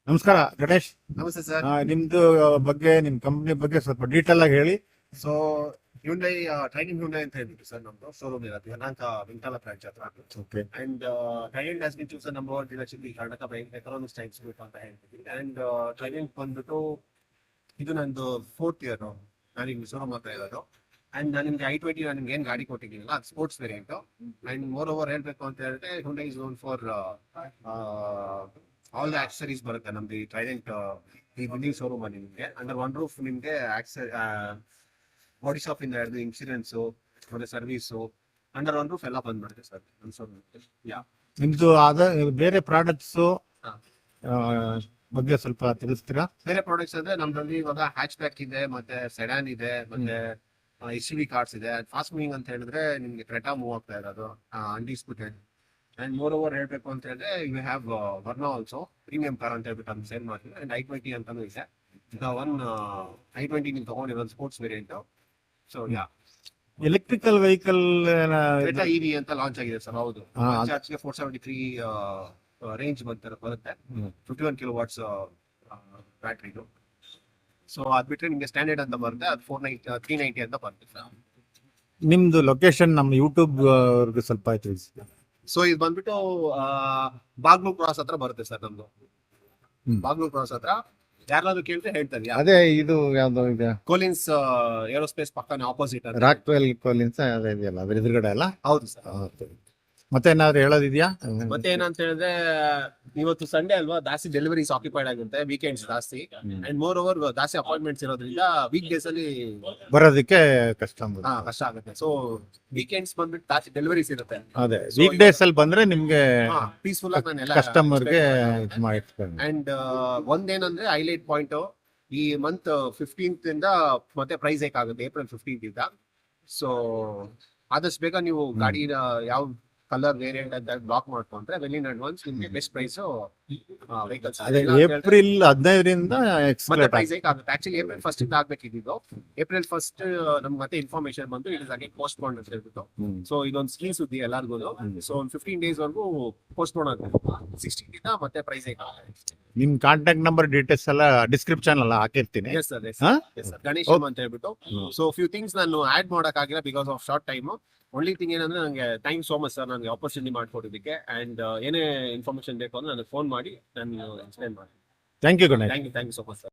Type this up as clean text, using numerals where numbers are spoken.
ನಮಸ್ಕಾರ ಗಣೇಶ್. ನಮಸ್ತೆ ಸರ್. ನಿಮ್ದು ಬಗ್ಗೆ ನಿಮ್ ಕಂಪ್ನಿ ಬಗ್ಗೆ ಸ್ವಲ್ಪ ಡೀಟೇಲ್ ಆಗಿ ಹೇಳಿ. ಸೊ ಹ್ಯುಂಡೈ ಟ್ರೈನಿಂಗ್ ಹ್ಯುಂಡೈ ಅಂತ ಹೇಳ್ಬಿಟ್ಟು ಸರ್ ನಮ್ದು ಶೋರೂಮ್ ಇರೋದು ಯಲಹಂಕ ವಿಂಠಲ ಬ್ರಾಂಚ್ ಹತ್ರ. Okay. And training has been chosen number 1 dealership ಈ Karnataka bank Economics Times group ಅಂತ ಹೇಳ್ತೀವಿ. ಅಂಡ್ ಟ್ರೈನಿಂಗ್ ಬಂದ್ಬಿಟ್ಟು ಇದು ನಂದು 4th ಇಯರ್ ನಾನು ಈಗ ಶೋರೂಮ್ ಹತ್ರ ಇರೋದು. ಅಂಡ್ ನಾನು ನಿಮ್ಗೆ i20 ನಾನು ನಿಮ್ಗೆ ಏನು ಗಾಡಿ ಕೊಟ್ಟಿದ್ದೀನಲ್ಲ ಅದು sports variant. And more over ಹೇಳ್ಬೇಕು ಅಂತ ಹೇಳಿದ್ರೆ Hyundai is known for all the accessories ಬರುತ್ತೆ ನಮ್ದು ಈ ಟ್ರೈಡೆಂಟ್ ಈ ಬಿಲ್ಡಿಂಗ್ ಶೋರೂಮ್ ಅಲ್ಲಿ ನಿಮಗೆ ಅಂಡರ್ ಒನ್ ರೂಫ್ ನಿಮಗೆ ಬಾಡಿ ಶಾಪ್ ಇಂದ ಹಿಡಿದು ಇನ್ಶೂರೆನ್ಸು ಮತ್ತೆ ಸರ್ವಿಸು ಅಂಡರ್ ಒನ್ ರೂಫ್ ಎಲ್ಲ ಬಂದ್ಬಿಡುತ್ತೆ ಸರ್ ನಮ್ಮ ಶೋರೂಮ್. ಯಾ ನಿಮ್ದು ಬೇರೆ ಪ್ರಾಡಕ್ಟ್ಸ್ ಬಗ್ಗೆ ಸ್ವಲ್ಪ ತಿಳಿಸ್ತೀರಾ? ಬೇರೆ ಪ್ರಾಡಕ್ಟ್ಸ್ ಅಂದ್ರೆ ನಮ್ದ್ರಲ್ಲಿ ಇವಾಗ ಹ್ಯಾಚ್ ಬ್ಯಾಕ್ ಇದೆ, ಮತ್ತೆ ಸೆಡಾನ್ ಇದೆ, ಮತ್ತೆ SUV ಕಾರ್ಸ್ ಇದೆ. ಫಾಸ್ಟ್ ಮೂವಿಂಗ್ ಅಂತ ಹೇಳಿದ್ರೆ ನಿಮ್ಗೆ ಕ್ರೆಟಾ ಮೂವ್ ಆಗ್ತಾ ಇರೋದು ಅನ್ಡಿಸ್ಪ್ಯೂಟೆಡ್. ಅಂಡ್ ಮೋರ್ ಓವರ್ ಹೇಳ್ಬೇಕು ಅಂತ ಹೇಳಿದ್ರೆ you have Verna also premium car ಅಂತ ಹೇಳ್ಬಿಟ್ಟು ಅದನ್ನ ಸೇಲ್ ಮಾಡ್ತೀವಿ. ಅಂಡ್ i20 ಅಂತಾನು ಇದೆ. ಒನ್ i20 ನೀವು ತಗೊಂಡಿರೋದು sports variant. So yeah electrical vehicle Creta EV ಅಂತ ಲಾಂಚ್ ಆಗಿದೆ ಸರ್. ಹೌದು, ಚಾರ್ಜ್ಗೆ 473 ರೇಂಜ್ ಬರುತ್ತೆ. 51 ಕಿಲೋವಾಟ್ಸ್ ಬ್ಯಾಟ್ರಿದು. ಸೊ ಅದ್ ಬಿಟ್ರೆ ನಿಮ್ಗೆ ಸ್ಟ್ಯಾಂಡರ್ಡ್ ಅಂತ ಬರುತ್ತೆ, ಅದು 390 ಅಂತ ಬರುತ್ತೆ ಸರ್. ನಿಮ್ದು ಲೊಕೇಶನ್ ನಮ್ಮ ಯೂಟ್ಯೂಬ್ ಅವ್ರಿಗೆ ಸ್ವಲ್ಪ ತಿಳಿಸಿ. ಸೊ ಇದು ಬಂದ್ಬಿಟ್ಟು ಬಾಗ್ಲೂರ್ ಕ್ರಾಸ್ ಹತ್ರ ಬರುತ್ತೆ ಸರ್ ನಮ್ದು. ಬಾಗ್ಲೂರ್ ಕ್ರಾಸ್ ಹತ್ರ ಯಾರಾದ್ರೂ ಕೇಳಿದ್ರೆ ಹೇಳ್ತಾರೆ. ಅದೇ ಇದು ಯಾವ್ದು ಇದೆ, ಕೋಲಿನ್ಸ್ ಏರೋಸ್ಪೇಸ್ ಪಕ್ಕನೆ ಆಪೋಸಿಟ್ ರಾಕ್ವೆಲ್ ಕೋಲಿನ್ಸ್ ಅದೇ ಇದೆಯಲ್ಲ ಅದ್ರ ಎದುರುಗಡೆ ಅಲ್ಲ? ಹೌದು ಸರ್. ಮತ್ತೆ ಏನಾದ್ರು ಹೇಳೋದಿದ್ಯಾ? ಮತ್ತೆ ಏನಂತ ಹೇಳಿದ್ರೆ ಇವತ್ತು ಸಂಡೇ ಅಲ್ವಾ, ಜಾಸ್ತಿ ಡೆಲಿವರೀಸ್ ಆಕ್ಯುಪೈಡ್ ಆಗುತ್ತೆ, ವೀಕೆಂಡ್ಸ್ ಜಾಸ್ತಿ. ಅಂಡ್ ಮೋರ್ ಓವರ್ ಜಾಸ್ತಿ ಅಪಾಯಿಂಟ್ಮೆಂಟ್ಸ್ ಇರೋದ್ರಿಂದ ವೀಕ್ ಡೇಸ್ ಅಲ್ಲಿ ಬರೋದಕ್ಕೆ ಕಷ್ಟ ಕಷ್ಟ ಆಗುತ್ತೆ. ಸೊ ವೀಕೆಂಡ್ಸ್ ಬಂದ್ಬಿಟ್ಟು ಜಾಸ್ತಿ ಡೆಲಿವರೀಸ್ ಇರುತ್ತೆ. ಅದೇ ವೀಕ್ ಡೇಸ್ ಅಲ್ಲಿ ಬಂದ್ರೆ ನಿಮ್ಗೆ ಪೀಸ್ಫುಲ್ ಆಗಿ ನಾನು ಎಲ್ಲ ಕಸ್ಟಮರ್ಗೆ ಇದು ಮಾಡಿರ್ತಾರೆ. ಅಂಡ್ ಒಂದೇನಂದ್ರೆ ಹೈಲೈಟ್ ಪಾಯಿಂಟ್, ಈ ಮಂತ್ 15th ಇಂದ ಮತ್ತೆ ಪ್ರೈಸ್ ಹೇಕ್ ಆಗುತ್ತೆ ಏಪ್ರಿಲ್ 15th ಇಂದ. ಸೊ ಆದಷ್ಟು ಬೇಗ ನೀವು ಗಾಡಿನ ಯಾವ ಕಲರ್ ವೇರಿಯಂಟ್ ಅಂತ ಬ್ಲಾಕ್ ಮಾಡ್ಕೊಂಡ್ರೆ ವೆಲ್ ಇನ್ ಅಡ್ವಾನ್ಸ್ ನಿಮ್ಗೆ ಬೆಸ್ಟ್ ಪ್ರೈಸ್ ವೆಹಿಕಲ್ಸ್. ಅದೇ ಏಪ್ರಿಲ್ 15ರಿಂದ ಮತ್ತೆ ಪ್ರೈಸ್ ಹೇಕ್ ಆಗುತ್ತೆ. ಆಕ್ಚುಲಿ ಏಪ್ರಿಲ್ 1st ಇಂದ ಆಗ್ಬೇಕಿದ್ದು. ಏಪ್ರಿಲ್ 1st ನಮ್ಗೆ ಮತ್ತೆ ಇನ್ಫಾರ್ಮೇಶನ್ ಬಂತು it is again post phone ಅಂತ ಹೇಳ್ಬಿಟ್ಟು. ಸೊ ಇದೊಂದು ಸ್ಕೀಮ್ ಸುದ್ದಿ ಎಲ್ಲರಿಗೂ. ಸೊ ಒಂದು 15 days ವರೆಗೂ ಪೋಸ್ಟ್ ಪೋನ್ ಆಗುತ್ತೆ. 16th ಇಂದ ಮತ್ತೆ ಪ್ರೈಸ್ ಹೇಕ್ ಆಗುತ್ತೆ. ನಿಮ್ ಕಾಂಟ್ಯಾಕ್ಟ್ ನಂಬರ್ ಡೀಟೇಲ್ಸ್ ಎಲ್ಲ ಡಿಸ್ಕ್ರಿಪ್ಷನ್ ಎಲ್ಲ ಹಾಕಿರ್ತೀನಿ. ಎಸ್ ಸರ್, ಗಣೇಶ್ ಅಂತ ಹೇಳ್ಬಿಟ್ಟು. ಸೊ ಫ್ಯೂ ಥಿಂಗ್ಸ್ ನಾನು ಆಡ್ ಮಾಡಕ್ ಆಗಿಲ್ಲ because of short time. Only thing ಏನಂದ್ರೆ ನನಗೆ ಥ್ಯಾಂಕ್ ಸೋ ಮಚ್ ಸರ್ ನನಗೆ ಆಪರ್ಚುನಿಟಿ ಮಾಡ್ಕೊಡೋದಕ್ಕೆ. ಅಂಡ್ ಏನೇ ಇನ್ಫಾರ್ಮೇಶನ್ ಬೇಕು ಅಂದ್ರೆ ನನಗೆ ಫೋನ್ ಮಾಡಿ ನಾನು ಎಕ್ಸ್ಪ್ಲೇನ್ ಮಾಡಿ. Thank you Ganesh. Thank you so much sir.